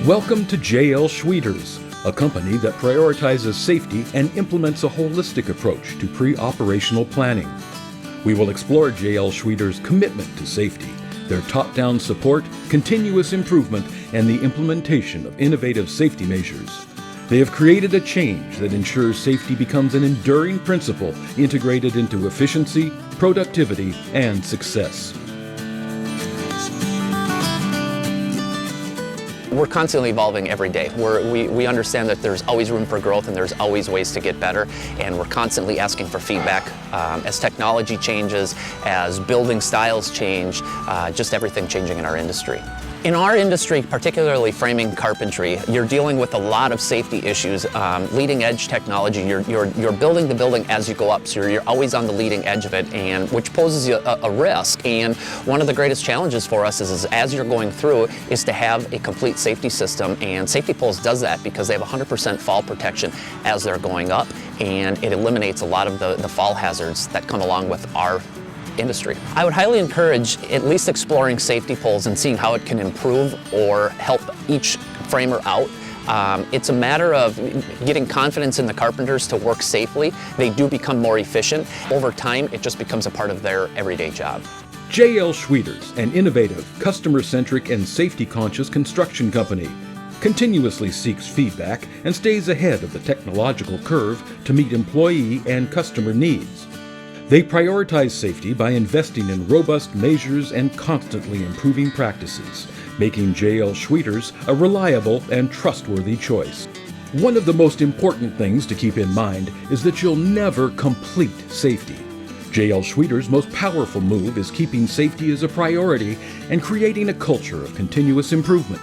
Welcome to JL Schwieters, a company that prioritizes safety and implements a holistic approach to pre-operational planning. We will explore JL Schwieters' commitment to safety, their top-down support, continuous improvement, and the implementation of innovative safety measures. They have created a change that ensures safety becomes an enduring principle integrated into efficiency, productivity, and success. We're constantly evolving every day. We understand that there's always room for growth and there's always ways to get better, and we're constantly asking for feedback as technology changes, as building styles change, just everything changing in our industry. In our industry, particularly framing carpentry, you're dealing with a lot of safety issues, leading edge technology. You're building the building as you go up, so you're always on the leading edge of it, and which poses you a risk. And one of the greatest challenges for us is as you're going through is to have a complete safety system, and Safety Poles does that because they have 100% fall protection as they're going up, and it eliminates a lot of the fall hazards that come along with our industry. I would highly encourage at least exploring safety poles and seeing how it can improve or help each framer out. It's a matter of getting confidence in the carpenters to work safely. They do become more efficient. Over time, it just becomes a part of their everyday job. JL Schwieters, an innovative, customer-centric, and safety-conscious construction company, continuously seeks feedback and stays ahead of the technological curve to meet employee and customer needs. They prioritize safety by investing in robust measures and constantly improving practices, making JL Schwieters a reliable and trustworthy choice. One of the most important things to keep in mind is that you'll never complete safety. JL Schwieters' most powerful move is keeping safety as a priority and creating a culture of continuous improvement.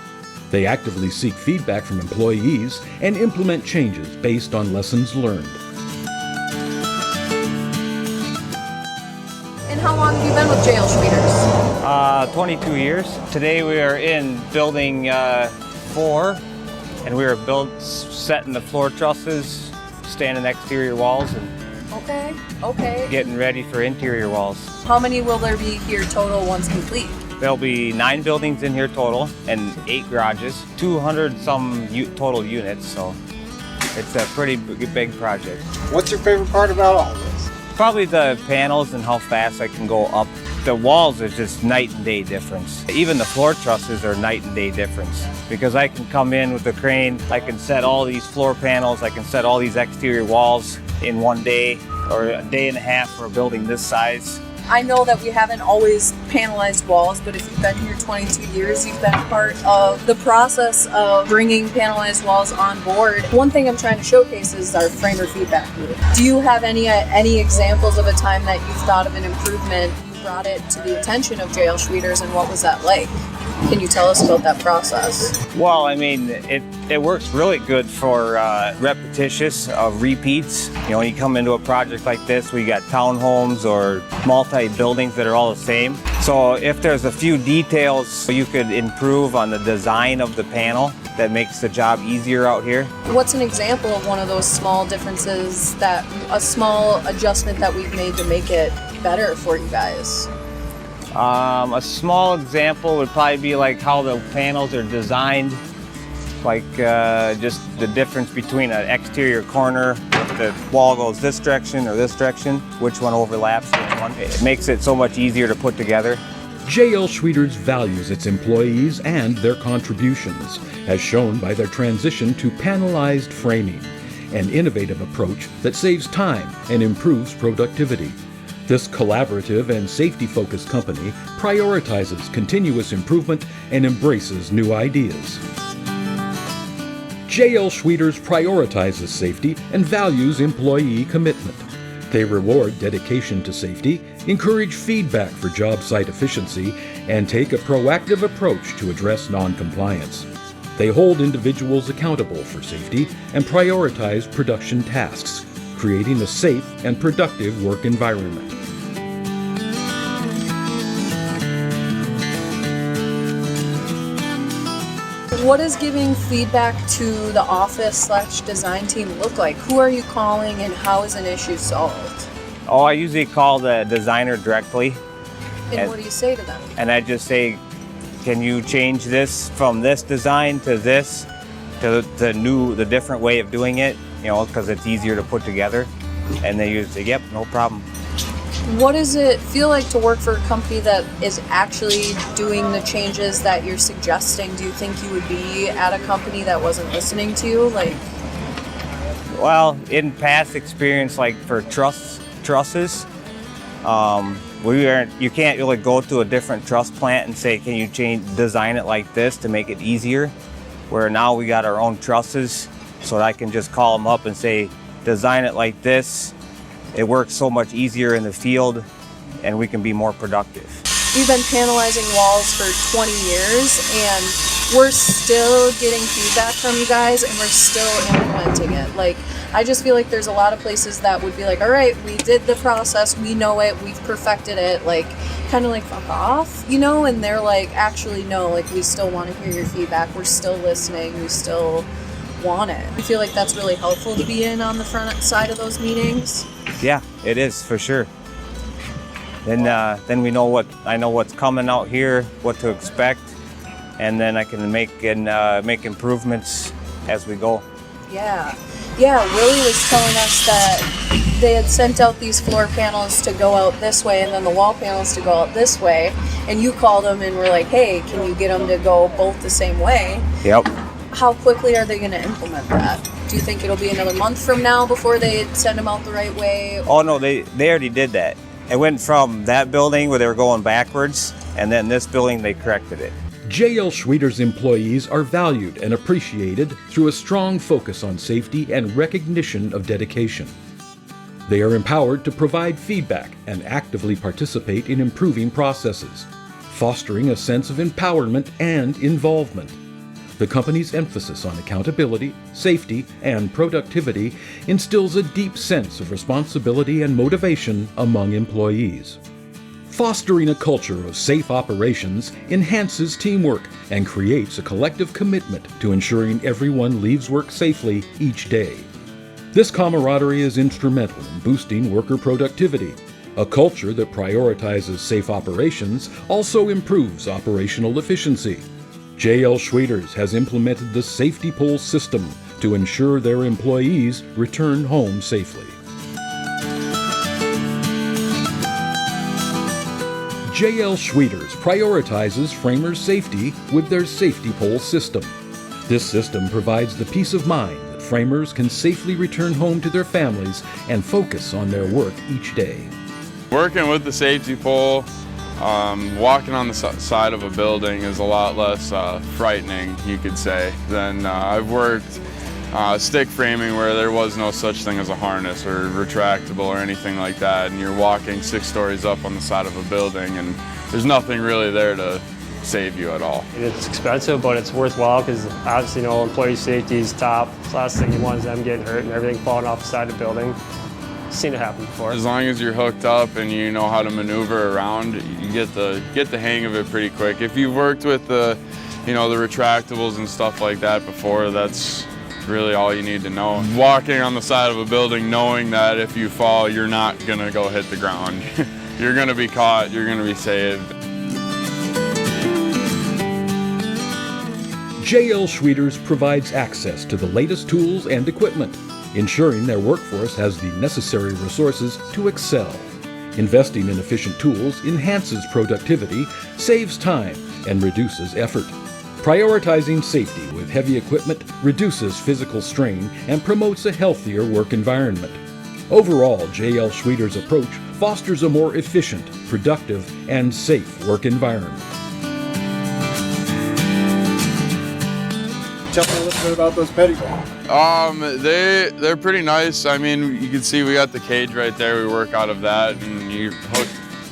They actively seek feedback from employees and implement changes based on lessons learned. And how long have you been with JL Schwieters? 22 years. Today we are in building 4, and we are setting the floor trusses, standing exterior walls, and Okay. getting ready for interior walls. How many will there be here total once complete? There'll be 9 buildings in here total and 8 garages, 200 some total units, so it's a pretty big project. What's your favorite part about all of this? Probably the panels and how fast I can go up. The walls is just night and day difference. Even the floor trusses are night and day difference because I can come in with the crane, I can set all these floor panels, I can set all these exterior walls in one day or a day and a half for a building this size. I know that we haven't always panelized walls, but if you've been here 22 years, you've been part of the process of bringing panelized walls on board. One thing I'm trying to showcase is our framer feedback loop. Do you have any examples of a time that you've thought of an improvement, you brought it to the attention of JL Schwieters, and what was that like? Can you tell us about that process? Well, I mean, it works really good for repetitious repeats. You know, when you come into a project like this, we got townhomes or multi-buildings that are all the same. So if there's a few details you could improve on the design of the panel, that makes the job easier out here. What's an example of one of those small differences, that a small adjustment that we've made to make it better for you guys? A small example would probably be like how the panels are designed, like just the difference between an exterior corner, if the wall goes this direction or this direction, which one overlaps which one. It makes it so much easier to put together. JL Schwieters values its employees and their contributions, as shown by their transition to panelized framing, an innovative approach that saves time and improves productivity. This collaborative and safety-focused company prioritizes continuous improvement and embraces new ideas. JL Schwieters prioritizes safety and values employee commitment. They reward dedication to safety, encourage feedback for job site efficiency, and take a proactive approach to address non-compliance. They hold individuals accountable for safety and prioritize production tasks, creating a safe and productive work environment. What does giving feedback to the office/design team look like? Who are you calling and how is an issue solved? Oh, I usually call the designer directly. And what do you say to them? And I just say, can you change this from this design to this, to the different way of doing it, you know, because it's easier to put together. And they usually say, yep, no problem. What does it feel like to work for a company that is actually doing the changes that you're suggesting? Do you think you would be at a company that wasn't listening to you? Like, well, in past experience, like for trusses, you can't really go to a different truss plant and say, can you design it like this to make it easier? Where now we got our own trusses, so that I can just call them up and say, design it like this. It works so much easier in the field, and we can be more productive. we've been panelizing walls for 20 years, and we're still getting feedback from you guys, and we're still implementing it. Like, I just feel like there's a lot of places that would be like, all right, we did the process, we know it, we've perfected it, like, kind of like, fuck off, you know? And they're like, actually, no, like, we still want to hear your feedback, we're still listening, we still want it. I feel like that's really helpful to be in on the front side of those meetings. Yeah, it is, for sure. Then we know I know what's coming out here, what to expect, and then I can make improvements as we go. Yeah, Willie was telling us that they had sent out these floor panels to go out this way and then the wall panels to go out this way, and you called them and were like, hey, can you get them to go both the same way? Yep. How quickly are they going to implement that? Do you think it'll be another month from now before they send them out the right way? Oh no, they already did that. It went from that building where they were going backwards, and then this building they corrected it. JL Schwieters employees are valued and appreciated through a strong focus on safety and recognition of dedication. They are empowered to provide feedback and actively participate in improving processes, fostering a sense of empowerment and involvement. The company's emphasis on accountability, safety, and productivity instills a deep sense of responsibility and motivation among employees. Fostering a culture of safe operations enhances teamwork and creates a collective commitment to ensuring everyone leaves work safely each day. This camaraderie is instrumental in boosting worker productivity. A culture that prioritizes safe operations also improves operational efficiency. JL Schwieters has implemented the safety pole system to ensure their employees return home safely. JL Schwieters prioritizes framers' safety with their safety pole system. This system provides the peace of mind that framers can safely return home to their families and focus on their work each day. Working with the safety pole, walking on the side of a building is a lot less frightening, you could say, than I've worked stick framing where there was no such thing as a harness or retractable or anything like that, and you're walking 6 stories up on the side of a building and there's nothing really there to save you at all. It's expensive, but it's worthwhile because obviously, you know, employee safety is top. The last thing you want is them getting hurt and everything falling off the side of the building. Seen it happen before. As long as you're hooked up and you know how to maneuver around, you get the hang of it pretty quick. If you've worked with the retractables and stuff like that before, that's really all you need to know. Walking on the side of a building knowing that if you fall, you're not gonna go hit the ground. You're gonna be caught, you're gonna be saved. JL Schwieters provides access to the latest tools and equipment, ensuring their workforce has the necessary resources to excel. Investing in efficient tools enhances productivity, saves time, and reduces effort. Prioritizing safety with heavy equipment reduces physical strain and promotes a healthier work environment. Overall, JL Schwieters' approach fosters a more efficient, productive, and safe work environment. Tell me a little bit about those petty balls. They're pretty nice. I mean, you can see we got the cage right there. We work out of that, and you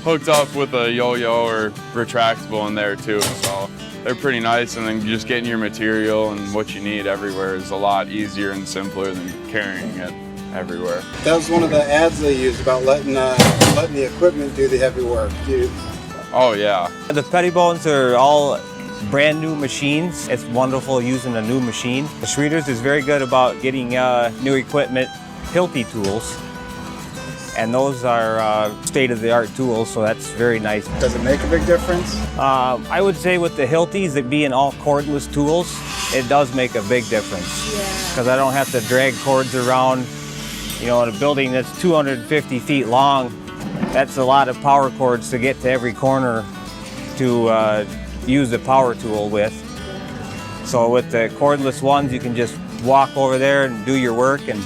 hooked up with a yo-yo or retractable in there too. So they're pretty nice, and then just getting your material and what you need everywhere is a lot easier and simpler than carrying it everywhere. That was one of the ads they used about letting the equipment do the heavy work. Oh yeah. The Pettibones are all brand new machines. It's wonderful using a new machine. The Schwieters is very good about getting new equipment, Hilti tools, And those are state-of-the-art tools, so that's very nice. Does it make a big difference? I would say with the Hiltis, it being all cordless tools, it does make a big difference. Because I don't have to drag cords around. You know, in a building that's 250 feet long, that's a lot of power cords to get to every corner to use the power tool with. So with the cordless ones, you can just walk over there and do your work, and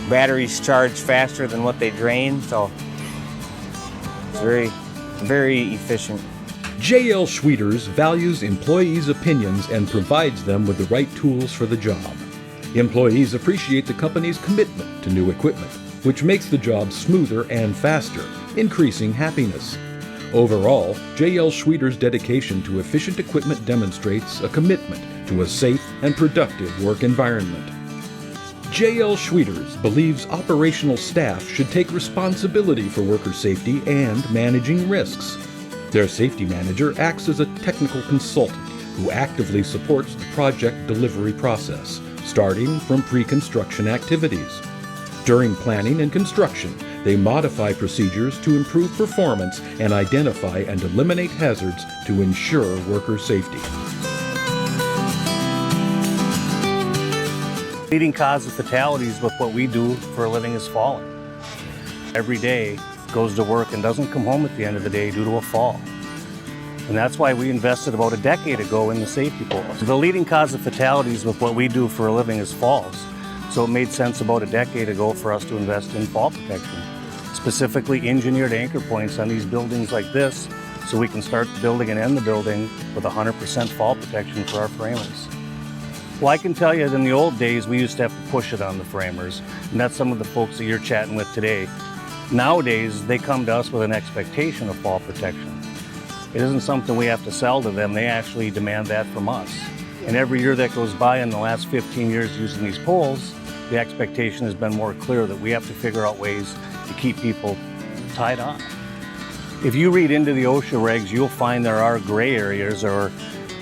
batteries charge faster than what they drain, so it's very, very efficient. JL Schwieters values employees' opinions and provides them with the right tools for the job. Employees appreciate the company's commitment to new equipment, which makes the job smoother and faster, increasing happiness. Overall, JL Schwieters' dedication to efficient equipment demonstrates a commitment to a safe and productive work environment. JL Schwieters believes operational staff should take responsibility for worker safety and managing risks. Their safety manager acts as a technical consultant who actively supports the project delivery process, starting from pre-construction activities. During planning and construction, they modify procedures to improve performance and identify and eliminate hazards to ensure worker safety. Leading cause of fatalities with what we do for a living is falling. Every day goes to work and doesn't come home at the end of the day due to a fall. And that's why we invested about a decade ago in the safety poles. The leading cause of fatalities with what we do for a living is falls. So it made sense about a decade ago for us to invest in fall protection, specifically engineered anchor points on these buildings like this, so we can start the building and end the building with 100% fall protection for our framers. Well, I can tell you that in the old days, we used to have to push it on the framers, and that's some of the folks that you're chatting with today. Nowadays, they come to us with an expectation of fall protection. It isn't something we have to sell to them, they actually demand that from us. And every year that goes by in the last 15 years using these poles, the expectation has been more clear that we have to figure out ways to keep people tied on. If you read into the OSHA regs, you'll find there are gray areas or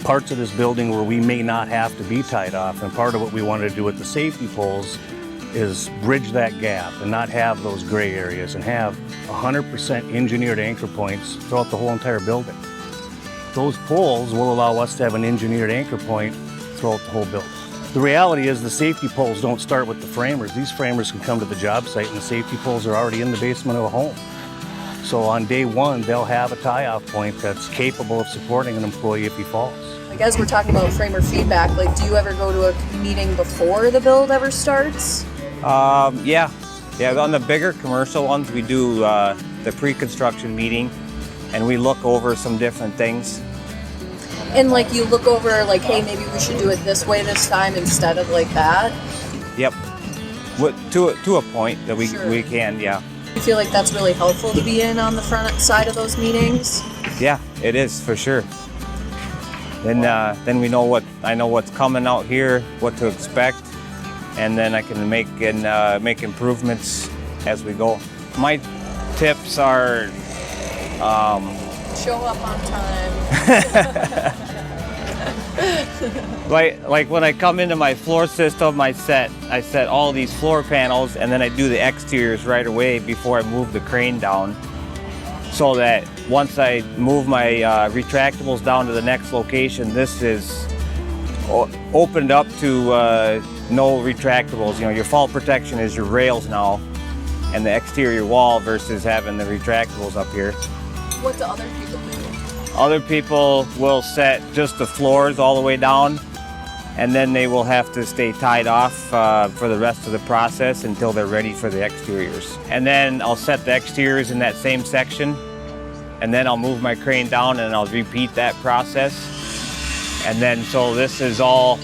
parts of this building where we may not have to be tied off. And part of what we wanted to do with the safety poles is bridge that gap and not have those gray areas and have 100% engineered anchor points throughout the whole entire building. Those poles will allow us to have an engineered anchor point throughout the whole building. The reality is the safety poles don't start with the framers. These framers can come to the job site and the safety poles are already in the basement of a home. So on day one, they'll have a tie-off point that's capable of supporting an employee if he falls. Like as we're talking about framer feedback, like do you ever go to a meeting before the build ever starts? Yeah, on the bigger commercial ones, we do the pre-construction meeting and we look over some different things. And like you look over like, hey, maybe we should do it this way this time instead of like that? Yep, to a point that we can, yeah. You feel like that's really helpful to be in on the front side of those meetings? Yeah, it is for sure. Then we know I know what's coming out here, what to expect, and then I can make improvements as we go. My tips are show up on time. like when I come into my floor system, I set all these floor panels and then I do the exteriors right away before I move the crane down, so that once I move my retractables down to the next location, this is opened up to no retractables. You know, your fall protection is your rails now and the exterior wall versus having the retractables up here. What do other people do? Other people will set just the floors all the way down, and then they will have to stay tied off for the rest of the process until they're ready for the exteriors. And then I'll set the exteriors in that same section, and then I'll move my crane down and I'll repeat that process. And then so this is all,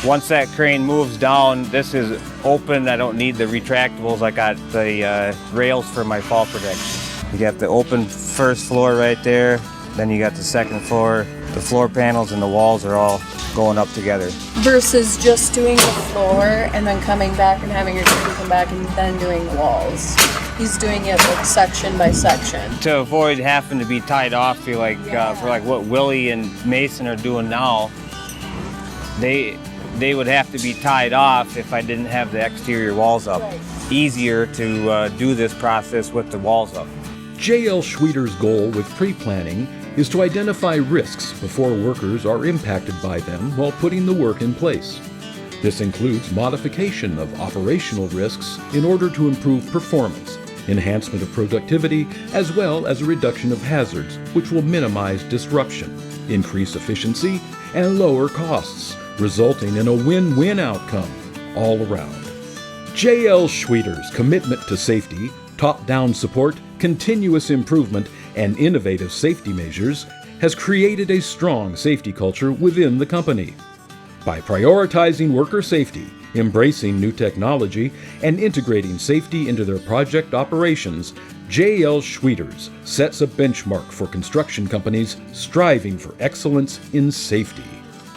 once that crane moves down, this is open. I don't need the retractables. I got the rails for my fall protection. You got the open first floor right there. Then you got the second floor. The floor panels and the walls are all going up together. Versus just doing the floor and then coming back and having your crane come back and then doing the walls. He's doing it like section by section. To avoid having to be tied off, for like what Willie and Mason are doing now, they they would have to be tied off if I didn't have the exterior walls up. Easier to do this process with the walls up. JL Schwieters' goal with pre-planning is to identify risks before workers are impacted by them while putting the work in place. This includes modification of operational risks in order to improve performance, enhancement of productivity, as well as a reduction of hazards, which will minimize disruption, increase efficiency, and lower costs, resulting in a win-win outcome all around. JL Schwieters' commitment to safety, top-down support, continuous improvement, and innovative safety measures has created a strong safety culture within the company. By prioritizing worker safety, embracing new technology, and integrating safety into their project operations, JL Schwieters sets a benchmark for construction companies striving for excellence in safety.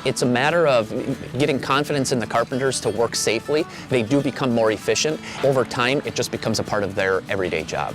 It's a matter of getting confidence in the carpenters to work safely. They do become more efficient. Over time, it just becomes a part of their everyday job.